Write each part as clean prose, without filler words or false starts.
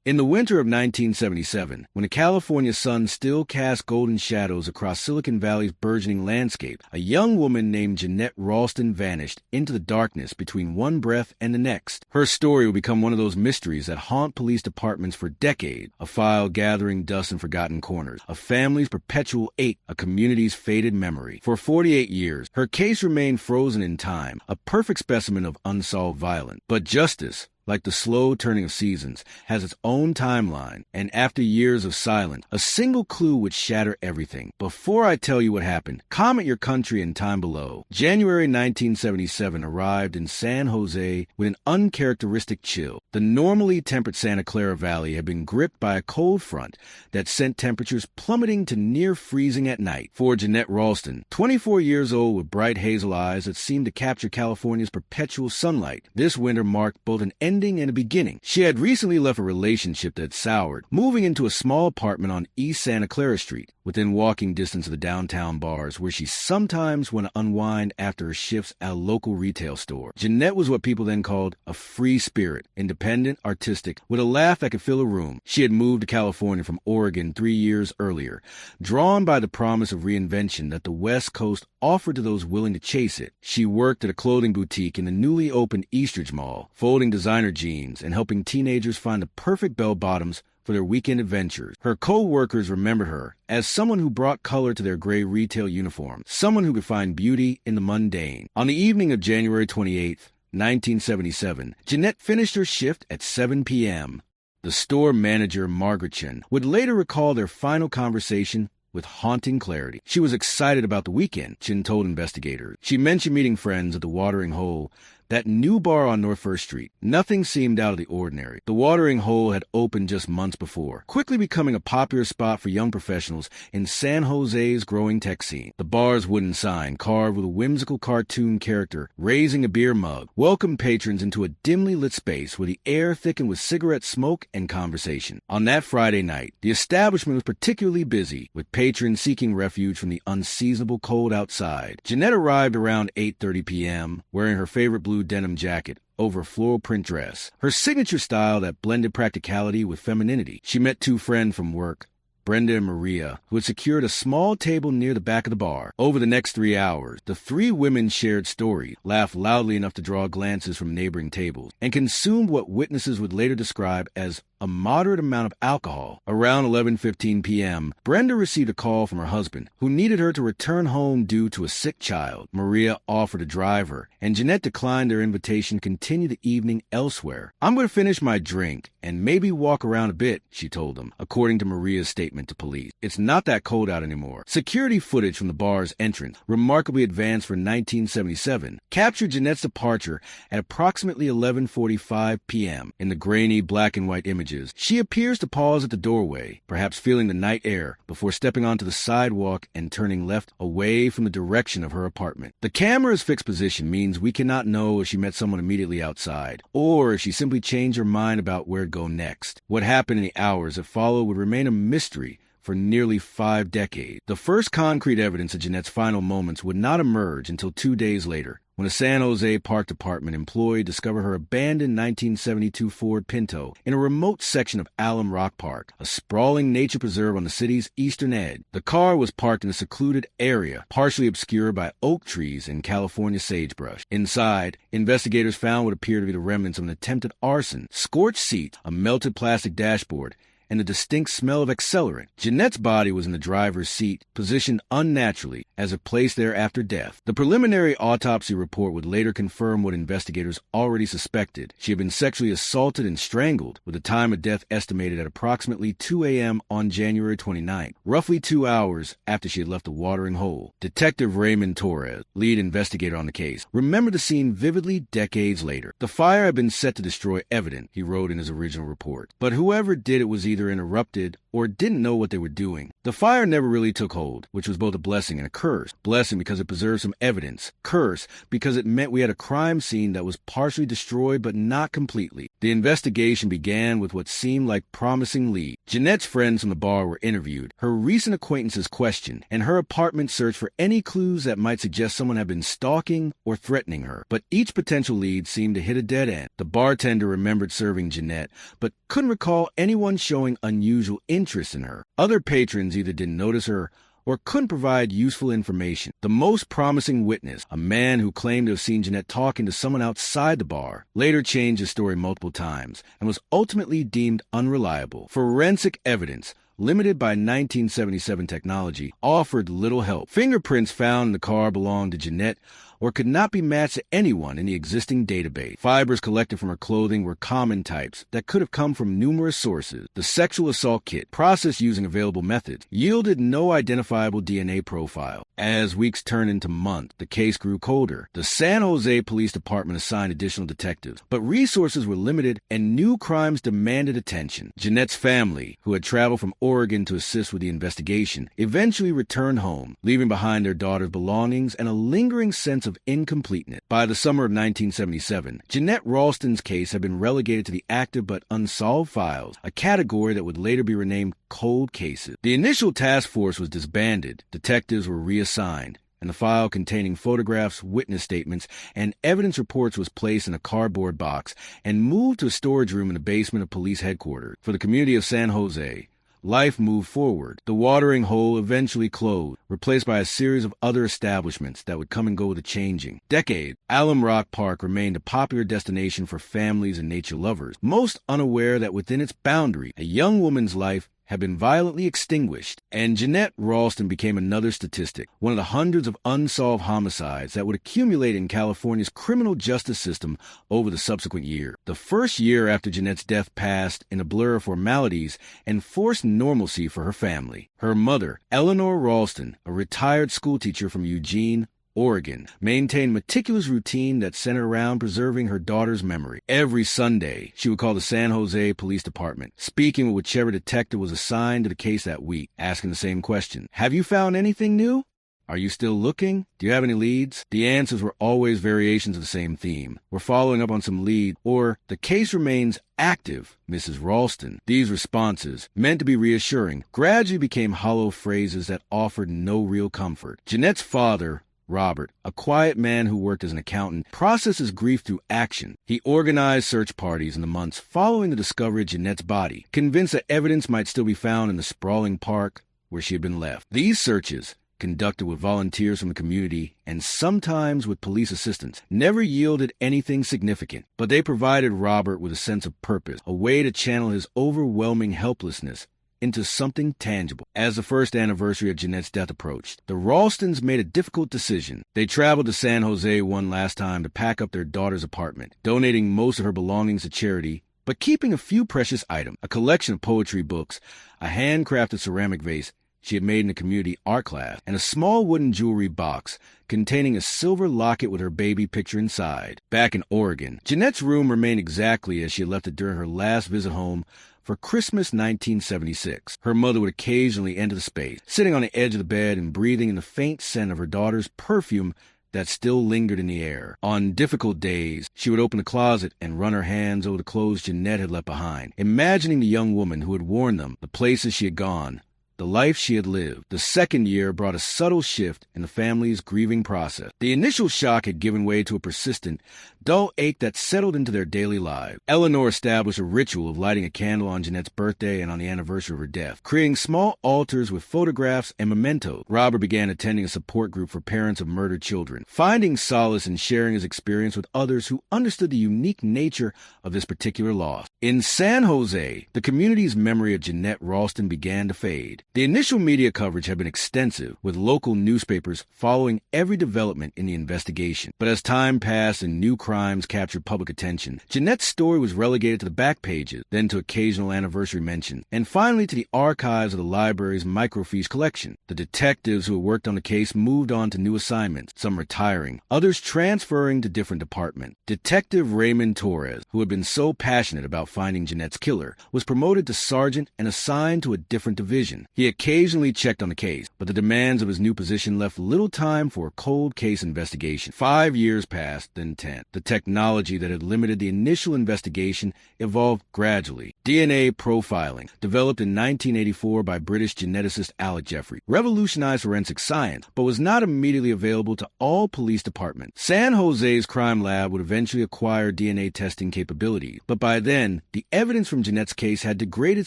In the winter of 1977, when the California sun still cast golden shadows across Silicon Valley's burgeoning landscape, a young woman named Jeanette Ralston vanished into the darkness between one breath and the next. Her story will become one of those mysteries that haunt police departments for decades, a file gathering dust in forgotten corners, a family's perpetual ache, a community's faded memory. For 48 years, her case remained frozen in time, a perfect specimen of unsolved violence. But justice, like the slow turning of seasons, has its own timeline, and after years of silence, a single clue would shatter everything. Before I tell you what happened, comment your country and time below. January 1977 arrived in San Jose with an uncharacteristic chill. The normally temperate Santa Clara Valley had been gripped by a cold front that sent temperatures plummeting to near freezing at night. For Jeanette Ralston, 24 years old with bright hazel eyes that seemed to capture California's perpetual sunlight, this winter marked both an ending and a beginning. She had recently left a relationship that had soured, moving into a small apartment on East Santa Clara Street, within walking distance of the downtown bars where she sometimes went to unwind after her shifts at a local retail store. Jeanette was what people then called a free spirit, independent, artistic, with a laugh that could fill a room. She had moved to California from Oregon 3 years earlier, drawn by the promise of reinvention that the West Coast offered to those willing to chase it. She worked at a clothing boutique in the newly opened Eastridge Mall, folding designer jeans and helping teenagers find the perfect bell-bottoms for their weekend adventures. Her co-workers remembered her as someone who brought color to their gray retail uniform, someone who could find beauty in the mundane. On the evening of January 28th, 1977, Jeanette finished her shift at 7 p.m. The store manager, Margaret Chen, would later recall their final conversation with haunting clarity. She was excited about the weekend, Chen told investigators. She mentioned meeting friends at the Watering Hole, that new bar on North First Street. Nothing seemed out of the ordinary. The Watering Hole had opened just months before, quickly becoming a popular spot for young professionals in San Jose's growing tech scene. The bar's wooden sign, carved with a whimsical cartoon character raising a beer mug, welcomed patrons into a dimly lit space where the air thickened with cigarette smoke and conversation. On that Friday night, the establishment was particularly busy, with patrons seeking refuge from the unseasonable cold outside. Jeanette arrived around 8:30 p.m., wearing her favorite blue denim jacket over a floral print dress, her signature style that blended practicality with femininity. She met two friends from work, Brenda and Maria, who had secured a small table near the back of the bar. Over the next 3 hours, the three women shared stories, laughed loudly enough to draw glances from neighboring tables, and consumed what witnesses would later describe as a moderate amount of alcohol. Around 11:15 p.m., Brenda received a call from her husband, who needed her to return home due to a sick child. Maria offered to drive her, and Jeanette declined their invitation to continue the evening elsewhere. "I'm going to finish my drink and maybe walk around a bit," she told them, according to Maria's statement to police. "It's not that cold out anymore." Security footage from the bar's entrance, remarkably advanced for 1977, captured Jeanette's departure at approximately 11:45 p.m. In the grainy black and white image, she appears to pause at the doorway, perhaps feeling the night air, before stepping onto the sidewalk and turning left away from the direction of her apartment. The camera's fixed position means we cannot know if she met someone immediately outside, or if she simply changed her mind about where to go next. What happened in the hours that followed would remain a mystery for nearly 5 decades. The first concrete evidence of Jeanette's final moments would not emerge until 2 days later, when a San Jose Park Department employee discovered her abandoned 1972 Ford Pinto in a remote section of Alum Rock Park, a sprawling nature preserve on the city's eastern edge. The car was parked in a secluded area, partially obscured by oak trees and California sagebrush. Inside, investigators found what appeared to be the remnants of an attempted arson, scorched seats, a melted plastic dashboard, and the distinct smell of accelerant. Jeanette's body was in the driver's seat, positioned unnaturally, as if placed there after death. The preliminary autopsy report would later confirm what investigators already suspected. She had been sexually assaulted and strangled, with the time of death estimated at approximately 2 a.m. on January 29th, roughly 2 hours after she had left the Watering Hole. Detective Raymond Torres, lead investigator on the case, remembered the scene vividly decades later. "The fire had been set to destroy evidence," he wrote in his original report, "but whoever did it was either interrupted or didn't know what they were doing. The fire never really took hold, which was both a blessing and a curse. Blessing because it preserved some evidence. Curse because it meant we had a crime scene that was partially destroyed but not completely." The The investigation began with what seemed like promising leads. Jeanette's friends from the bar were interviewed, her recent acquaintances questioned, and her apartment searched for any clues that might suggest someone had been stalking or threatening her. But each potential lead seemed to hit a dead end. The bartender remembered serving Jeanette, but couldn't recall anyone showing unusual interest in her. Other patrons either didn't notice her or couldn't provide useful information. The most promising witness, a man who claimed to have seen Jeanette talking to someone outside the bar, later changed his story multiple times and was ultimately deemed unreliable. Forensic evidence, limited by 1977 technology, offered little help. Fingerprints found in the car belonged to Jeanette or could not be matched to anyone in the existing database. Fibers collected from her clothing were common types that could have come from numerous sources. The sexual assault kit, processed using available methods, yielded no identifiable DNA profile. As weeks turned into months, the case grew colder. The San Jose Police Department assigned additional detectives, but resources were limited and new crimes demanded attention. Jeanette's family, who had traveled from Oregon to assist with the investigation, eventually returned home, leaving behind their daughter's belongings and a lingering sense of incompleteness. By the summer of 1977, Jeanette Ralston's case had been relegated to the active but unsolved files, a category that would later be renamed cold cases. The initial task force was disbanded, detectives were reassigned, and the file containing photographs, witness statements, and evidence reports was placed in a cardboard box and moved to a storage room in the basement of police headquarters. For the community of San Jose, life moved forward. The watering hole eventually closed, replaced by a series of other establishments that would come and go with the changing. Decades, Alum Rock Park remained a popular destination for families and nature lovers, most unaware that within its boundary, a young woman's life had been violently extinguished, and Jeanette Ralston became another statistic, one of the hundreds of unsolved homicides that would accumulate in California's criminal justice system over the subsequent year. The first year after Jeanette's death passed in a blur of formalities and forced normalcy for her family. Her mother, Eleanor Ralston, a retired schoolteacher from Eugene, Oregon, maintained meticulous routine that centered around preserving her daughter's memory. Every Sunday, she would call the San Jose Police Department, speaking with whichever detective was assigned to the case that week, asking the same question. Have you found anything new? Are you still looking? Do you have any leads? The answers were always variations of the same theme. We're following up on some lead, or the case remains active, Mrs. Ralston. These responses, meant to be reassuring, gradually became hollow phrases that offered no real comfort. Jeanette's father, Robert, a quiet man who worked as an accountant, processed his grief through action. He organized search parties in the months following the discovery of Jeanette's body, convinced that evidence might still be found in the sprawling park where she had been left. These searches, conducted with volunteers from the community and sometimes with police assistance, never yielded anything significant, but they provided Robert with a sense of purpose, a way to channel his overwhelming helplessness into something tangible. As the first anniversary of Jeanette's death approached, the Ralstons made a difficult decision. They traveled to San Jose one last time to pack up their daughter's apartment, donating most of her belongings to charity, but keeping a few precious items, a collection of poetry books, a handcrafted ceramic vase she had made in a community art class, and a small wooden jewelry box containing a silver locket with her baby picture inside. Back in Oregon, Jeanette's room remained exactly as she had left it during her last visit home for Christmas 1976. Her mother would occasionally enter the space, sitting on the edge of the bed and breathing in the faint scent of her daughter's perfume that still lingered in the air. On difficult days, she would open the closet and run her hands over the clothes Jeanette had left behind, imagining the young woman who had worn them, the places she had gone, the life she had lived. The second year brought a subtle shift in the family's grieving process. The initial shock had given way to a persistent, dull ache that settled into their daily lives. Eleanor established a ritual of lighting a candle on Jeanette's birthday and on the anniversary of her death, creating small altars with photographs and mementos. Robert began attending a support group for parents of murdered children, finding solace in sharing his experience with others who understood the unique nature of this particular loss. In San Jose, the community's memory of Jeanette Ralston began to fade. The initial media coverage had been extensive, with local newspapers following every development in the investigation. But as time passed and new crimes captured public attention, Jeanette's story was relegated to the back pages, then to occasional anniversary mentions, and finally to the archives of the library's microfiche collection. The detectives who had worked on the case moved on to new assignments, some retiring, others transferring to different departments. Detective Raymond Torres, who had been so passionate about finding Jeanette's killer, was promoted to sergeant and assigned to a different division. He He occasionally checked on the case, but the demands of his new position left little time for a cold case investigation. 5 years passed, then 10. The technology that had limited the initial investigation evolved gradually. DNA profiling, developed in 1984 by British geneticist Alec Jeffrey, revolutionized forensic science, but was not immediately available to all police departments. San Jose's crime lab would eventually acquire DNA testing capabilities, but by then, the evidence from Jeanette's case had degraded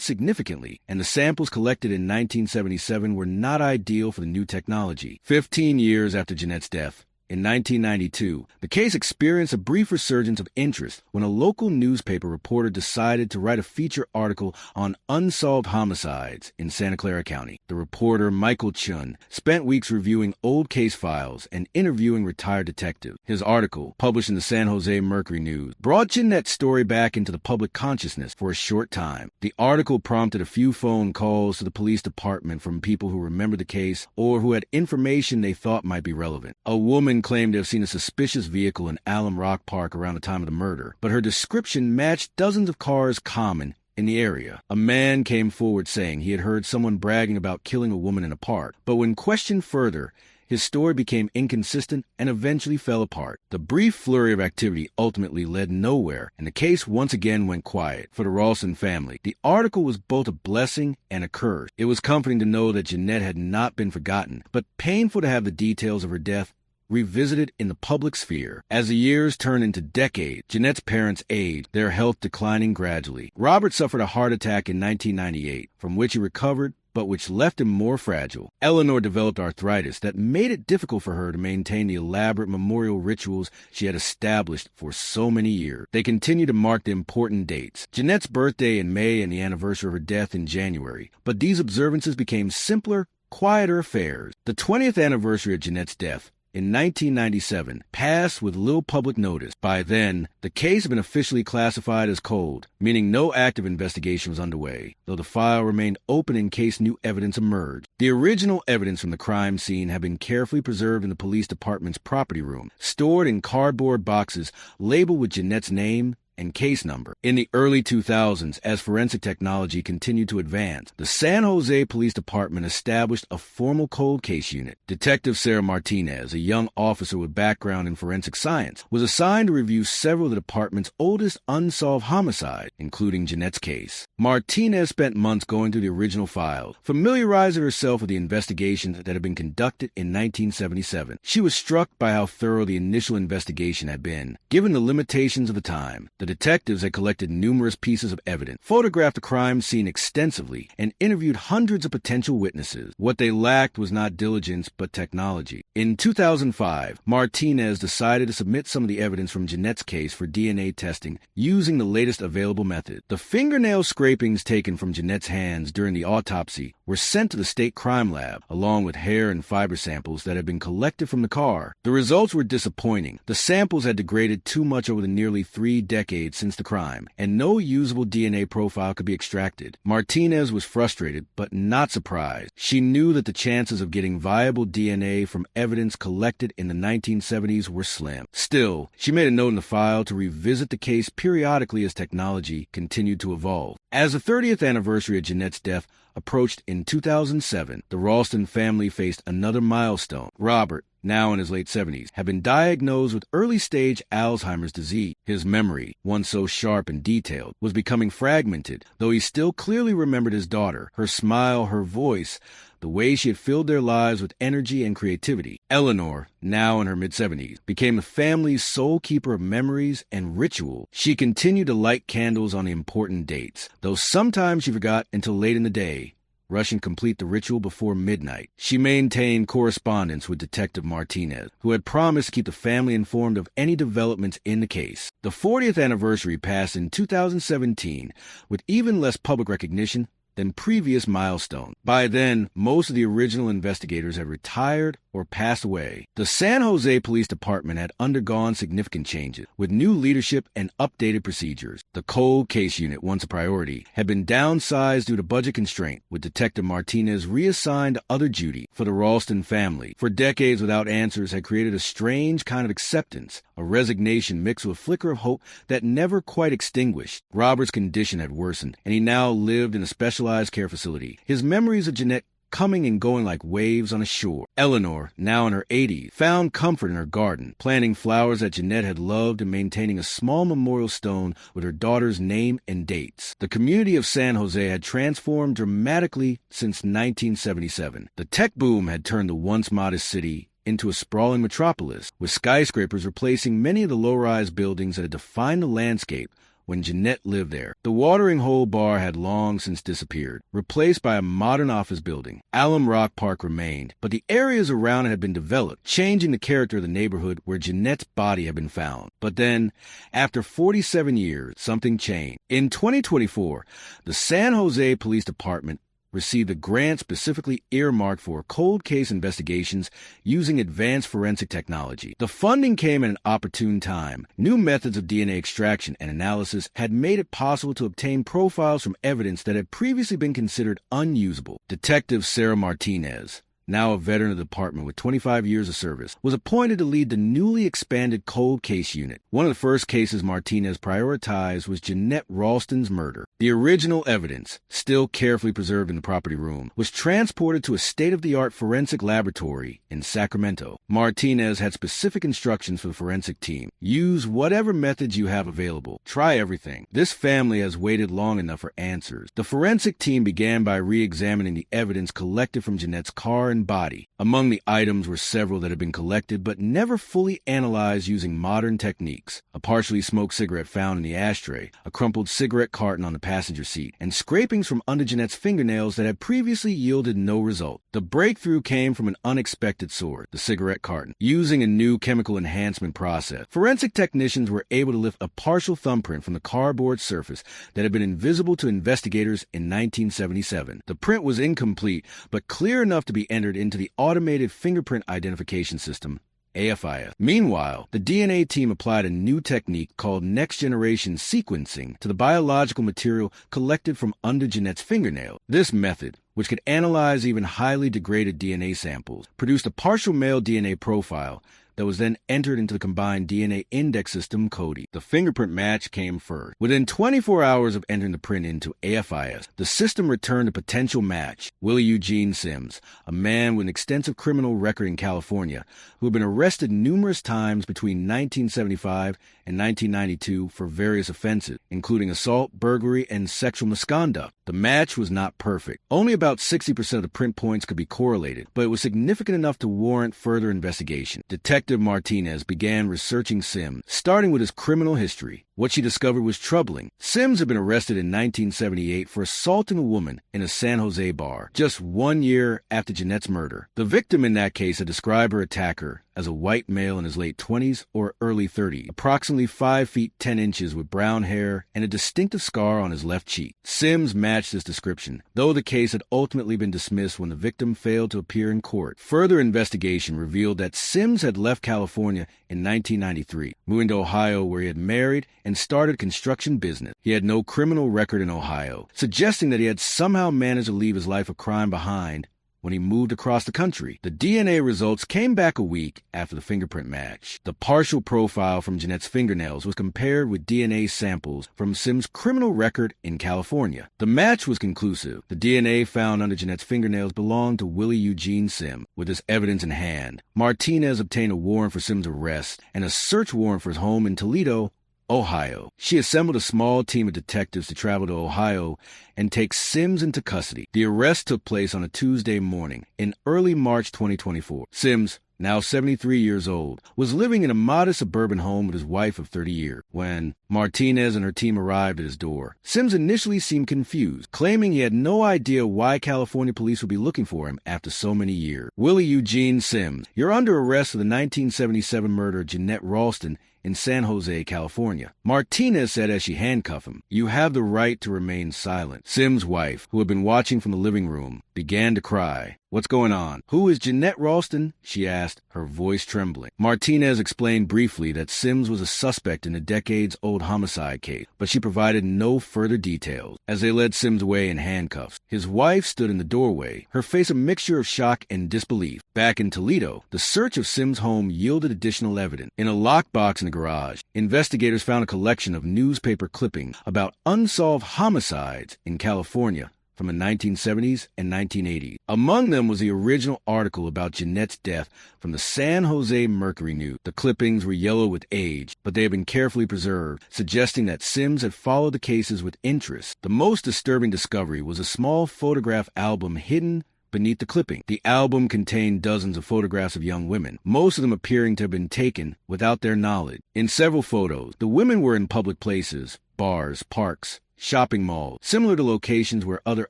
significantly, and the samples collected in 1977 were not ideal for the new technology. 15 years after Jeanette's death, in 1992, the case experienced a brief resurgence of interest when a local newspaper reporter decided to write a feature article on unsolved homicides in Santa Clara County. The reporter, Michael Chun, spent weeks reviewing old case files and interviewing retired detectives. His article, published in the San Jose Mercury News, brought Jeanette's story back into the public consciousness for a short time. The article prompted a few phone calls to the police department from people who remembered the case or who had information they thought might be relevant. A woman claimed to have seen a suspicious vehicle in Alum Rock Park around the time of the murder, but her description matched dozens of cars common in the area. A man came forward saying he had heard someone bragging about killing a woman in a park, but when questioned further, his story became inconsistent and eventually fell apart. The brief flurry of activity ultimately led nowhere, and the case once again went quiet. For the Ralston family, the article was both a blessing and a curse. It was comforting to know that Jeanette had not been forgotten, but painful to have the details of her death revisited in the public sphere. As the years turned into decades, Jeanette's parents aged, their health declining gradually. Robert suffered a heart attack in 1998, from which he recovered, but which left him more fragile. Eleanor developed arthritis that made it difficult for her to maintain the elaborate memorial rituals she had established for so many years. They continue to mark the important dates: Jeanette's birthday in May and the anniversary of her death in January. But these observances became simpler, quieter affairs. The 20th anniversary of Jeanette's death, in 1997, passed with little public notice. By then, the case had been officially classified as cold, meaning no active investigation was underway, though the file remained open in case new evidence emerged. The original evidence from the crime scene had been carefully preserved in the police department's property room, stored in cardboard boxes labeled with Jeanette's name and case number. In the early 2000s, as forensic technology continued to advance, the San Jose Police Department established a formal cold case unit. Detective Sarah Martinez, a young officer with background in forensic science, was assigned to review several of the department's oldest unsolved homicides, including Jeanette's case. Martinez spent months going through the original files, familiarizing herself with the investigations that had been conducted in 1977. She was struck by how thorough the initial investigation had been. Given the limitations of the time, the detectives had collected numerous pieces of evidence, photographed the crime scene extensively, and interviewed hundreds of potential witnesses. What they lacked was not diligence, but technology. In 2005, Martinez decided to submit some of the evidence from Jeanette's case for DNA testing using the latest available method. The fingernail scrapings taken from Jeanette's hands during the autopsy were sent to the state crime lab, along with hair and fiber samples that had been collected from the car. The results were disappointing. The samples had degraded too much over the nearly 3 decades since the crime, and no usable DNA profile could be extracted. Martinez was frustrated, but not surprised. She knew that the chances of getting viable DNA from evidence collected in the 1970s were slim. Still, she made a note in the file to revisit the case periodically as technology continued to evolve. As the 30th anniversary of Jeanette's death approached in 2007, the Ralston family faced another milestone. Robert, now in his late 70s, had been diagnosed with early-stage Alzheimer's disease. His memory, once so sharp and detailed, was becoming fragmented, though he still clearly remembered his daughter, her smile, her voice, the way she had filled their lives with energy and creativity. Eleanor, now in her mid-70s, became the family's sole keeper of memories and ritual. She continued to light candles on the important dates, though sometimes she forgot until late in the day, rushing to complete the ritual before midnight. She maintained correspondence with Detective Martinez, who had promised to keep the family informed of any developments in the case. The 40th anniversary passed in 2017 with even less public recognition than previous milestones. By then, most of the original investigators had retired or passed away. The San Jose Police Department had undergone significant changes, with new leadership and updated procedures. The cold case unit, once a priority, had been downsized due to budget constraint, with Detective Martinez reassigned to other duty. For the Ralston family, for decades without answers had created a strange kind of acceptance, a resignation mixed with a flicker of hope that never quite extinguished. Robert's condition had worsened, and he now lived in a specialized specialized care facility. His memories of Jeanette coming and going like waves on a shore. Eleanor, now in her 80s, found comfort in her garden, planting flowers that Jeanette had loved and maintaining a small memorial stone with her daughter's name and dates. The community of San Jose had transformed dramatically since 1977. The tech boom had turned the once modest city into a sprawling metropolis, with skyscrapers replacing many of the low-rise buildings that had defined the landscape when Jeanette lived there. The watering hole bar had long since disappeared, replaced by a modern office building. Alum Rock Park remained, but the areas around it had been developed, changing the character of the neighborhood where Jeanette's body had been found. But then, after 47 years, something changed. In 2024, the San Jose Police Department received a grant specifically earmarked for cold case investigations using advanced forensic technology. The funding came at an opportune time. New methods of DNA extraction and analysis had made it possible to obtain profiles from evidence that had previously been considered unusable. Detective Sarah Martinez, now a veteran of the department with 25 years of service, was appointed to lead the newly expanded cold case unit. One of the first cases Martinez prioritized was Jeanette Ralston's murder. The original evidence, still carefully preserved in the property room, was transported to a state-of-the-art forensic laboratory in Sacramento. Martinez had specific instructions for the forensic team. Use whatever methods you have available. Try everything. This family has waited long enough for answers. The forensic team began by re-examining the evidence collected from Jeanette's car and body. Among the items were several that had been collected but never fully analyzed using modern techniques. A partially smoked cigarette found in the ashtray, a crumpled cigarette carton on the passenger seat, and scrapings from under Jeanette's fingernails that had previously yielded no result. The breakthrough came from an unexpected source, the cigarette carton. Using a new chemical enhancement process, forensic technicians were able to lift a partial thumbprint from the cardboard surface that had been invisible to investigators in 1977. The print was incomplete, but clear enough to be entered into the Automated Fingerprint Identification System, AFIS. Meanwhile, the DNA team applied a new technique called next-generation sequencing to the biological material collected from under Jeanette's fingernail. This method, which could analyze even highly degraded DNA samples, produced a partial male DNA profile that was then entered into the combined DNA index system CODI. The fingerprint match came first. Within 24 hours of entering the print into AFIS, the system returned a potential match, Willie Eugene Sims, a man with an extensive criminal record in California, who had been arrested numerous times between 1975 and 1992 for various offenses, including assault, burglary, and sexual misconduct. The match was not perfect. Only about 60% of the print points could be correlated, but it was significant enough to warrant further investigation. Detective Martinez began researching Sims, starting with his criminal history. What she discovered was troubling. Sims had been arrested in 1978 for assaulting a woman in a San Jose bar, just 1 year after Jeanette's murder. The victim in that case had described her attacker as a white male in his late 20s or early 30s, approximately 5 feet 10 inches with brown hair and a distinctive scar on his left cheek. Sims matched this description, though the case had ultimately been dismissed when the victim failed to appear in court. Further investigation revealed that Sims had left California in 1993, moving to Ohio where he had married and started construction business. He had no criminal record in Ohio, suggesting that he had somehow managed to leave his life of crime behind when he moved across the country. The DNA results came back a week after the fingerprint match. The partial profile from Jeanette's fingernails was compared with DNA samples from Sims' criminal record in California. The match was conclusive. The DNA found under Jeanette's fingernails belonged to Willie Eugene Sims. With this evidence in hand, Martinez obtained a warrant for Sims' arrest and a search warrant for his home in Toledo, Ohio. She assembled a small team of detectives to travel to Ohio and take Sims into custody. The arrest took place on a Tuesday morning in early March 2024. Sims, now 73 years old, was living in a modest suburban home with his wife of 30 years when Martinez and her team arrived at his door. Sims initially seemed confused, claiming he had no idea why California police would be looking for him after so many years. Willie Eugene Sims, you're under arrest for the 1977 murder of Jeanette Ralston in San Jose, California. Martinez said as she handcuffed him, "You have the right to remain silent." Sims' wife, who had been watching from the living room, began to cry. "What's going on? Who is Jeanette Ralston?" she asked, her voice trembling. Martinez explained briefly that Sims was a suspect in a decades-old homicide case, but she provided no further details. As they led Sims away in handcuffs, his wife stood in the doorway, her face a mixture of shock and disbelief. Back in Toledo, the search of Sims' home yielded additional evidence. In a lockbox in the garage, investigators found a collection of newspaper clippings about unsolved homicides in California from the 1970s and 1980s. Among them was the original article about Jeanette's death from the San Jose Mercury News. The clippings were yellow with age, but they had been carefully preserved, suggesting that Sims had followed the cases with interest. The most disturbing discovery was a small photograph album hidden beneath the clipping. The album contained dozens of photographs of young women, most of them appearing to have been taken without their knowledge. In several photos, the women were in public places, bars, parks, shopping malls, similar to locations where other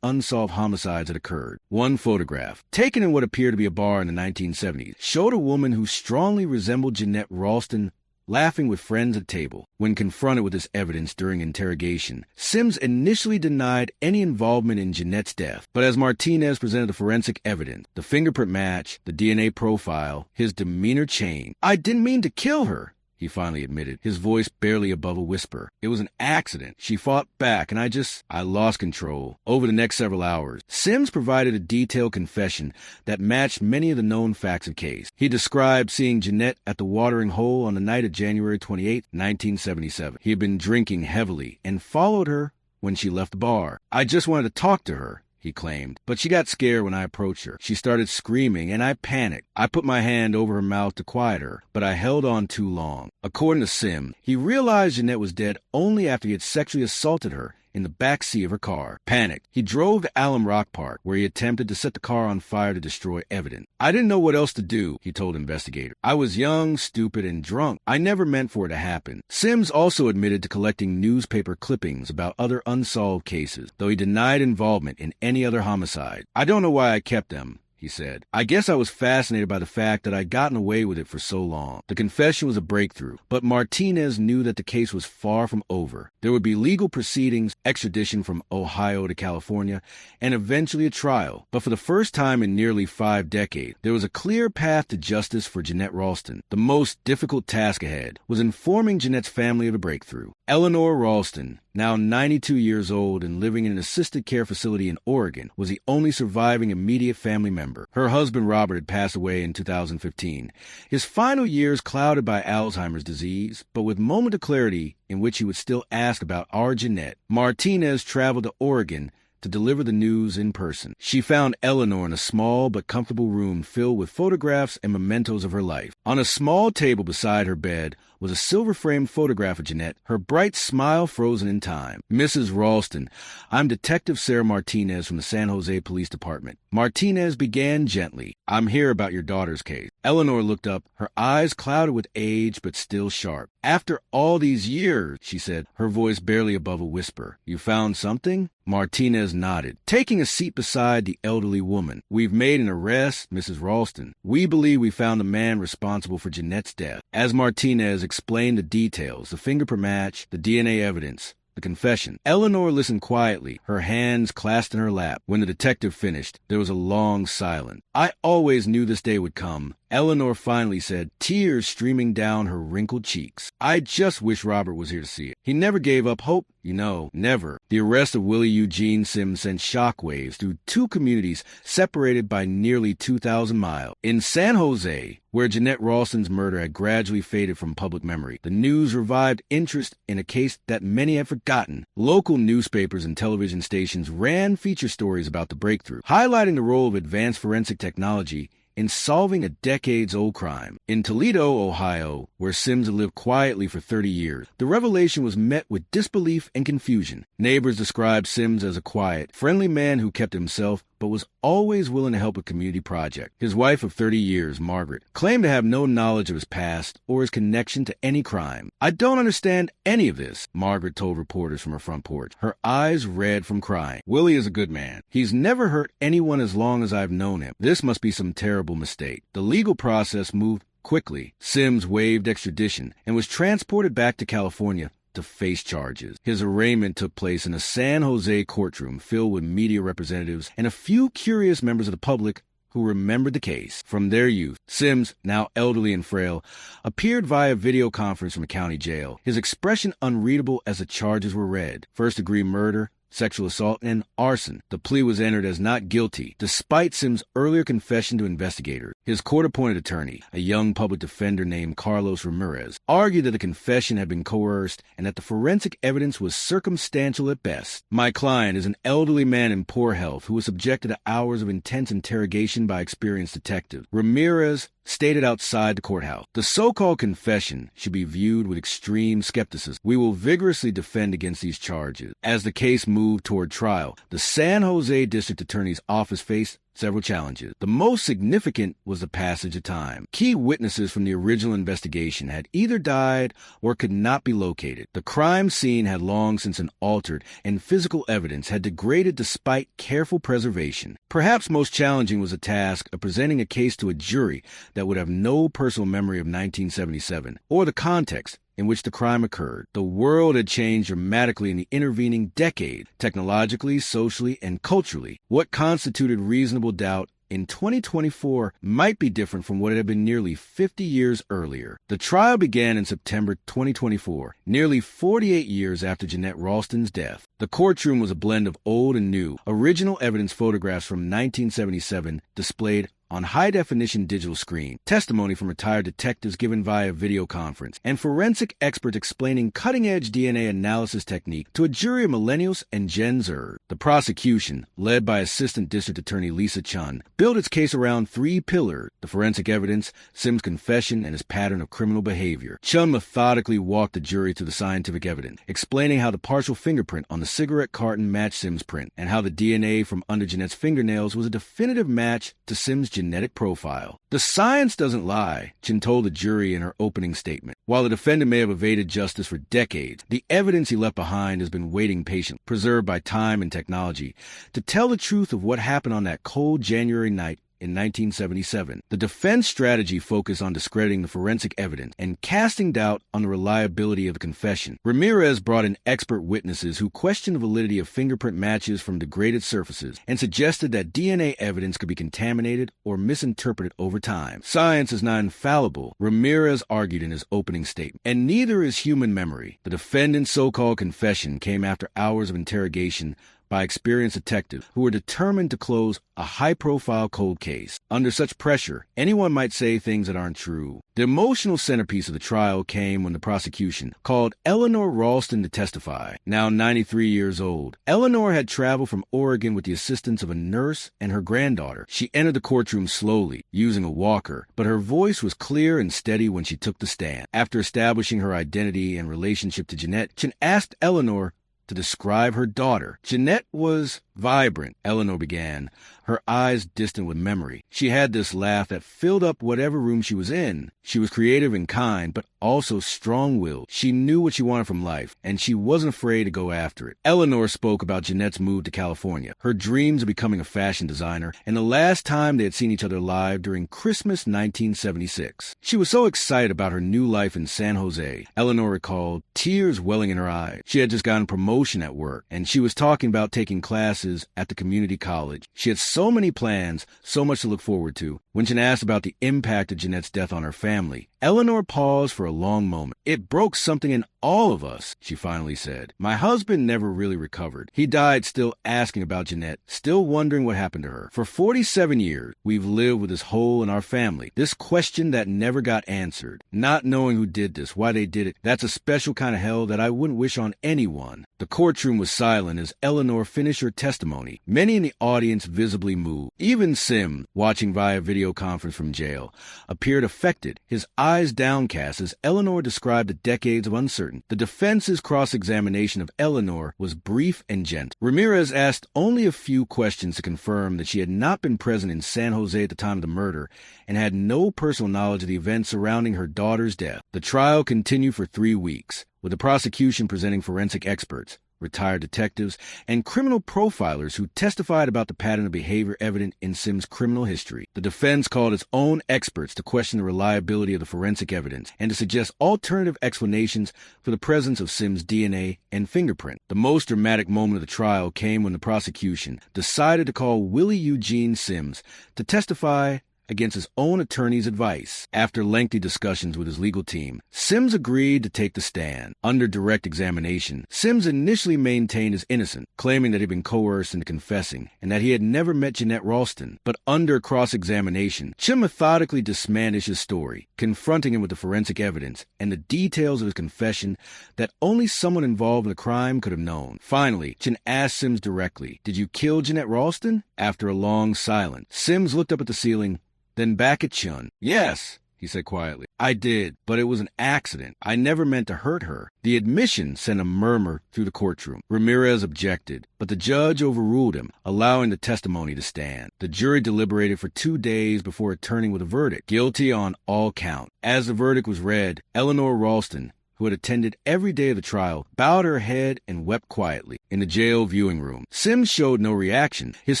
unsolved homicides had occurred. One photograph, taken in what appeared to be a bar in the 1970s, showed a woman who strongly resembled Jeanette Ralston laughing with friends at table. When confronted with this evidence during interrogation, Sims initially denied any involvement in Jeanette's death. But as Martinez presented the forensic evidence, the fingerprint match, the DNA profile, his demeanor changed. "I didn't mean to kill her," he finally admitted, his voice barely above a whisper. "It was an accident. She fought back, and I lost control." Over the next several hours, Sims provided a detailed confession that matched many of the known facts of the case. He described seeing Jeanette at the watering hole on the night of January 28, 1977. He had been drinking heavily and followed her when she left the bar. "I just wanted to talk to her," he claimed, "but she got scared when I approached her. She started screaming, and I panicked. I put my hand over her mouth to quiet her, but I held on too long." According to Sim, he realized Jeanette was dead only after he had sexually assaulted her in the back seat of her car. Panicked, he drove to Alum Rock Park, where he attempted to set the car on fire to destroy evidence. "I didn't know what else to do," he told investigators. "I was young, stupid, and drunk. I never meant for it to happen." Sims also admitted to collecting newspaper clippings about other unsolved cases, though he denied involvement in any other homicide. "I don't know why I kept them," he said. "I guess I was fascinated by the fact that I'd gotten away with it for so long." The confession was a breakthrough, but Martinez knew that the case was far from over. There would be legal proceedings, extradition from Ohio to California, and eventually a trial. But for the first time in nearly 5 decades, there was a clear path to justice for Jeanette Ralston. The most difficult task ahead was informing Jeanette's family of the breakthrough. Eleanor Ralston, now 92 years old and living in an assisted care facility in Oregon, was the only surviving immediate family member. Her husband Robert had passed away in 2015, his final years clouded by Alzheimer's disease, but with moments of clarity in which he would still ask about our Jeanette. Martinez traveled to Oregon to deliver the news in person. She found Eleanor in a small but comfortable room filled with photographs and mementos of her life. On a small table beside her bed was a silver-framed photograph of Jeanette, her bright smile frozen in time. "Mrs. Ralston, I'm Detective Sarah Martinez from the San Jose Police Department." Martinez began gently. "I'm here about your daughter's case." Eleanor looked up, her eyes clouded with age but still sharp. "After all these years," she said, her voice barely above a whisper. "You found something?" Martinez nodded, taking a seat beside the elderly woman. "We've made an arrest, Mrs. Ralston. We believe we found the man responsible for Jeanette's death." As Martinez explained the details, the fingerprint match, the DNA evidence, the confession, Eleanor listened quietly, her hands clasped in her lap. When the detective finished, there was a long silence. "I always knew this day would come," Eleanor finally said, tears streaming down her wrinkled cheeks. "I just wish Robert was here to see it. He never gave up hope, you know, never." The arrest of Willie Eugene Sims sent shockwaves through 2 communities separated by nearly 2,000 miles. In San Jose, where Jeanette Ralston's murder had gradually faded from public memory, the news revived interest in a case that many had forgotten. Local newspapers and television stations ran feature stories about the breakthrough, highlighting the role of advanced forensic technology in solving a decades-old crime. In Toledo, Ohio, where Sims had lived quietly for 30 years, the revelation was met with disbelief and confusion. Neighbors described Sims as a quiet, friendly man who kept himself, but was always willing to help a community project. His wife of 30 years, Margaret, claimed to have no knowledge of his past or his connection to any crime. "I don't understand any of this," Margaret told reporters from her front porch, her eyes red from crying. "Willie is a good man. He's never hurt anyone as long as I've known him. This must be some terrible mistake." The legal process moved quickly. Sims waived extradition and was transported back to California to face charges. His arraignment took place in a San Jose courtroom filled with media representatives and a few curious members of the public who remembered the case from their youth. Sims, now elderly and frail, appeared via video conference from a county jail, his expression unreadable as the charges were read: first-degree murder, sexual assault, and arson. The plea was entered as not guilty, despite Sims' earlier confession to investigators. His court-appointed attorney, a young public defender named Carlos Ramirez, argued that the confession had been coerced and that the forensic evidence was circumstantial at best. My client is an elderly man in poor health who was subjected to hours of intense interrogation by experienced detectives. Ramirez stated outside the courthouse, the so-called confession should be viewed with extreme skepticism. We will vigorously defend against these charges. As the case moved toward trial, the San Jose District Attorney's office faced several challenges. The most significant was the passage of time. Key witnesses from the original investigation had either died or could not be located. The crime scene had long since been altered, and physical evidence had degraded despite careful preservation. Perhaps most challenging was the task of presenting a case to a jury that would have no personal memory of 1977 or the context in which the crime occurred. The world had changed dramatically in the intervening decade, technologically, socially, and culturally. What constituted reasonable doubt in 2024 might be different from what it had been nearly 50 years earlier. The trial began in September 2024, nearly 48 years after Jeanette Ralston's death. The courtroom was a blend of old and new. Original evidence photographs from 1977 displayed on high-definition digital screen, testimony from retired detectives given via video conference, and forensic experts explaining cutting-edge DNA analysis technique to a jury of millennials and Gen Zers. The prosecution, led by Assistant District Attorney Lisa Chun, built its case around three pillars: the forensic evidence, Sims' confession, and his pattern of criminal behavior. Chun methodically walked the jury through the scientific evidence, explaining how the partial fingerprint on the cigarette carton matched Sims' print, and how the DNA from under Jeanette's fingernails was a definitive match to Sims' genetic profile. The science doesn't lie, Chin told the jury in her opening statement. While the defendant may have evaded justice for decades, the evidence he left behind has been waiting patiently, preserved by time and technology, to tell the truth of what happened on that cold January night in 1977. The defense strategy focused on discrediting the forensic evidence and casting doubt on the reliability of the confession. Ramirez brought in expert witnesses who questioned the validity of fingerprint matches from degraded surfaces and suggested that DNA evidence could be contaminated or misinterpreted over time. Science is not infallible, Ramirez argued in his opening statement, and neither is human memory. The defendant's so-called confession came after hours of interrogation by experienced detectives who were determined to close a high-profile cold case. Under such pressure, anyone might say things that aren't true. The emotional centerpiece of the trial came when the prosecution called Eleanor Ralston to testify. Now 93 years old, Eleanor had traveled from Oregon with the assistance of a nurse and her granddaughter. She entered the courtroom slowly, using a walker, but her voice was clear and steady when she took the stand. After establishing her identity and relationship to Jeanette, Chin asked Eleanor to describe her daughter. Jeanette was vibrant, Eleanor began, her eyes distant with memory. She had this laugh that filled up whatever room she was in. She was creative and kind, but also strong-willed. She knew what she wanted from life, and she wasn't afraid to go after it. Eleanor spoke about Jeanette's move to California, her dreams of becoming a fashion designer, and the last time they had seen each other live during Christmas 1976. She was so excited about her new life in San Jose, Eleanor recalled, tears welling in her eyes. She had just gotten promotion at work, and she was talking about taking classes at the community college. She had so many plans, so much to look forward to. When Jen asked about the impact of Jeanette's death on her family, Eleanor paused for a long moment. It broke something in all of us, she finally said. My husband never really recovered. He died still asking about Jeanette, still wondering what happened to her. For 47 years, we've lived with this hole in our family, this question that never got answered. Not knowing who did this, why they did it, that's a special kind of hell that I wouldn't wish on anyone. The courtroom was silent as Eleanor finished her testimony. Many in the audience visibly moved. Even Sim, watching via video conference from jail, appeared affected, his eyes downcast as Eleanor described the decades of uncertainty. The defense's cross-examination of Eleanor was brief and gentle. Ramirez asked only a few questions to confirm that she had not been present in San Jose at the time of the murder and had no personal knowledge of the events surrounding her daughter's death. The trial continued for 3 weeks, with the prosecution presenting forensic experts, retired detectives, and criminal profilers who testified about the pattern of behavior evident in Sim's criminal history. The defense called its own experts to question the reliability of the forensic evidence and to suggest alternative explanations for the presence of Sim's DNA and fingerprint. The most dramatic moment of the trial came when the prosecution decided to call Willie Eugene Sims to testify against his own attorney's advice. After lengthy discussions with his legal team, Sims agreed to take the stand. Under direct examination, Sims initially maintained his innocence, claiming that he had been coerced into confessing and that he had never met Jeanette Ralston. But under cross-examination, Chim methodically dismantled his story, confronting him with the forensic evidence and the details of his confession that only someone involved in the crime could have known. Finally, Chin asked Sims directly, "Did you kill Jeanette Ralston?" After a long silence, Sims looked up at the ceiling, then back at Chun. "Yes," he said quietly. "I did, but it was an accident. I never meant to hurt her." The admission sent a murmur through the courtroom. Ramirez objected, but the judge overruled him, allowing the testimony to stand. The jury deliberated for 2 days before returning with a verdict, guilty on all counts. As the verdict was read, Eleanor Ralston, who had attended every day of the trial, bowed her head and wept quietly. In the jail viewing room, Sims showed no reaction, his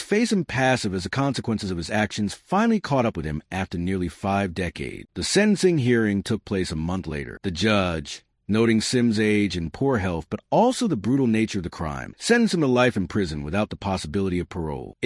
face impassive as the consequences of his actions finally caught up with him after nearly 5 decades. The sentencing hearing took place a month later. The judge, noting Sims' age and poor health, but also the brutal nature of the crime, sentenced him to life in prison without the possibility of parole.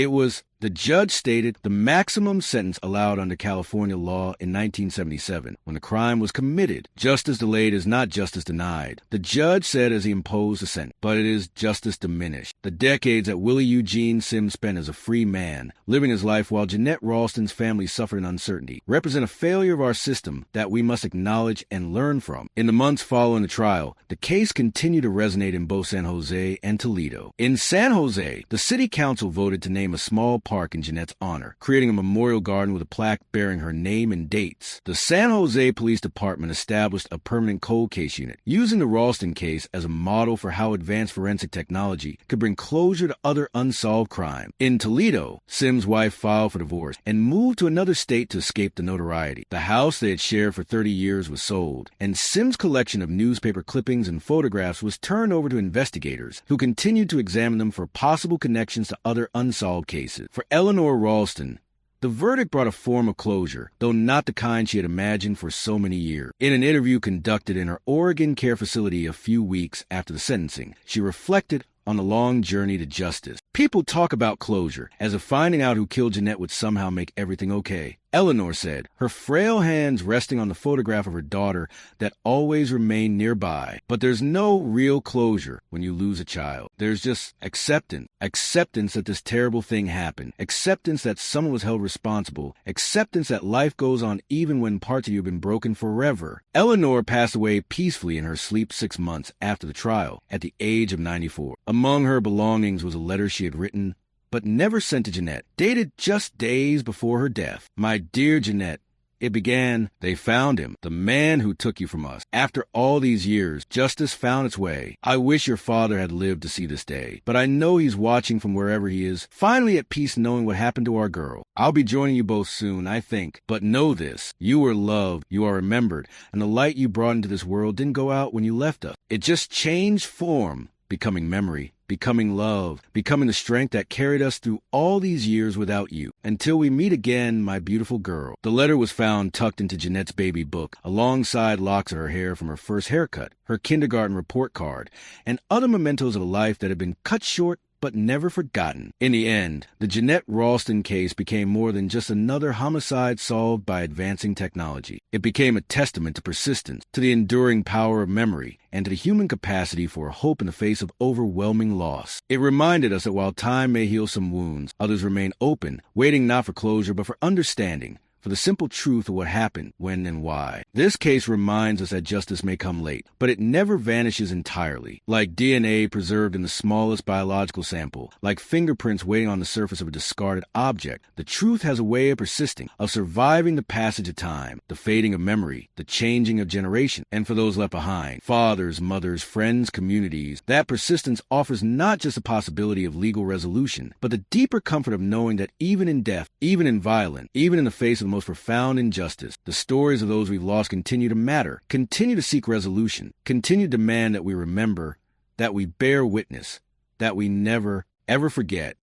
The judge stated the maximum sentence allowed under California law in 1977 when the crime was committed. Justice delayed is not justice denied, the judge said as he imposed the sentence, but it is justice diminished. The decades that Willie Eugene Sims spent as a free man, living his life while Jeanette Ralston's family suffered in uncertainty, represent a failure of our system that we must acknowledge and learn from. In the months following the trial, the case continued to resonate in both San Jose and Toledo. In San Jose, the city council voted to name a small park in Jeanette's honor, creating a memorial garden with a plaque bearing her name and dates. The San Jose Police Department established a permanent cold case unit, using the Ralston case as a model for how advanced forensic technology could bring closure to other unsolved crimes. In Toledo, Sims' wife filed for divorce and moved to another state to escape the notoriety. The house they had shared for 30 years was sold, and Sims' collection of newspaper clippings and photographs was turned over to investigators, who continued to examine them for possible connections to other unsolved cases. For Eleanor Ralston, the verdict brought a form of closure, though not the kind she had imagined for so many years. In an interview conducted in her Oregon care facility a few weeks after the sentencing, she reflected on the long journey to justice. "People talk about closure, as if finding out who killed Jeanette would somehow make everything okay," Eleanor said, her frail hands resting on the photograph of her daughter that always remained nearby. "But there's no real closure when you lose a child. There's just acceptance. Acceptance that this terrible thing happened. Acceptance that someone was held responsible. Acceptance that life goes on even when parts of you have been broken forever." Eleanor passed away peacefully in her sleep 6 months after the trial, at the age of 94. Among her belongings was a letter she had written but never sent to Jeanette, dated just days before her death. "My dear Jeanette," it began, "they found him, the man who took you from us. After all these years, justice found its way. I wish your father had lived to see this day, but I know he's watching from wherever he is, finally at peace knowing what happened to our girl. I'll be joining you both soon, I think. But know this, you were loved, you are remembered, and the light you brought into this world didn't go out when you left us. It just changed form, becoming memory, becoming love, becoming the strength that carried us through all these years without you. Until we meet again, my beautiful girl." The letter was found tucked into Jeanette's baby book, alongside locks of her hair from her first haircut, her kindergarten report card, and other mementos of a life that had been cut short but never forgotten. In the end, the Jeanette Ralston case became more than just another homicide solved by advancing technology. It became a testament to persistence, to the enduring power of memory, and to the human capacity for hope in the face of overwhelming loss. It reminded us that while time may heal some wounds, others remain open, waiting not for closure but for understanding, for the simple truth of what happened, when, and why. This case reminds us that justice may come late, but it never vanishes entirely. Like DNA preserved in the smallest biological sample, like fingerprints waiting on the surface of a discarded object, the truth has a way of persisting, of surviving the passage of time, the fading of memory, the changing of generation. And for those left behind, fathers, mothers, friends, communities, that persistence offers not just the possibility of legal resolution, but the deeper comfort of knowing that even in death, even in violence, even in the face of most profound injustice, the stories of those we've lost continue to matter, continue to seek resolution, continue to demand that we remember, that we bear witness, that we never, ever forget,